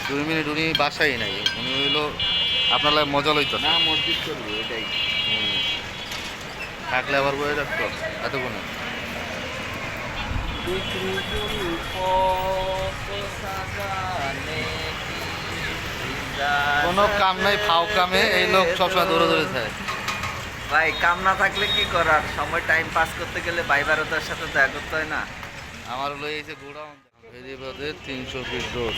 2 minute উনি বাসাই নাই, উনি হইলো আপনার লাগে মজা লইতো না মসজিদ করবো এটাই। থাকলে আবার বয়ে রাখতো এতক্ষণে। বিক্রি করি পথ সাজানে কি কোনো কাম নাই, ফাও কামে এই লোক সবসময় দৌড়ে দৌড়ে থাকে। ভাই কাম না থাকলে কি করার, সময় টাইম পাস করতে গেলে ভাই ভারতের সাথে দেখা করতে হয় না। আমার হলো এই যে গোড়া বেরিবাদে 300 ফিট রোড।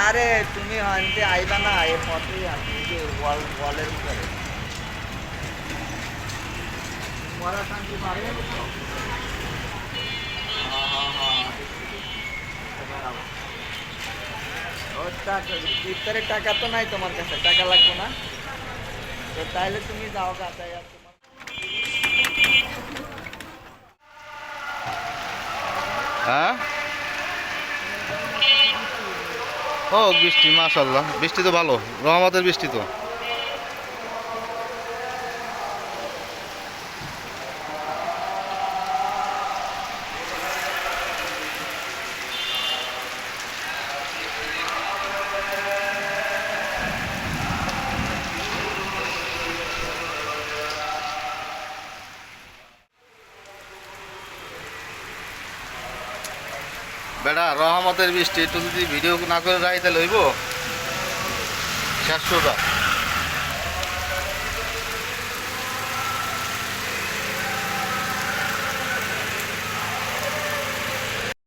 আরে তুমি আনতে আইবা না, এর পথেই আমি যে ওয়ালের উপরে মরা শান্তি মারে তো। ইফতারের টাকা তো নাই তোমার কাছে, টাকা লাগবে না তো তাইলে তুমি যাও গা, তাই আর তোমার। হ্যাঁ, ও বৃষ্টি, মাশাল্লাহ বৃষ্টি তো ভালো, রহমতের বৃষ্টি তো। বেটা রহমতের বৃষ্টি, একটু যদি ভিডিও না করে রাখি তাহলে হইব 700টা।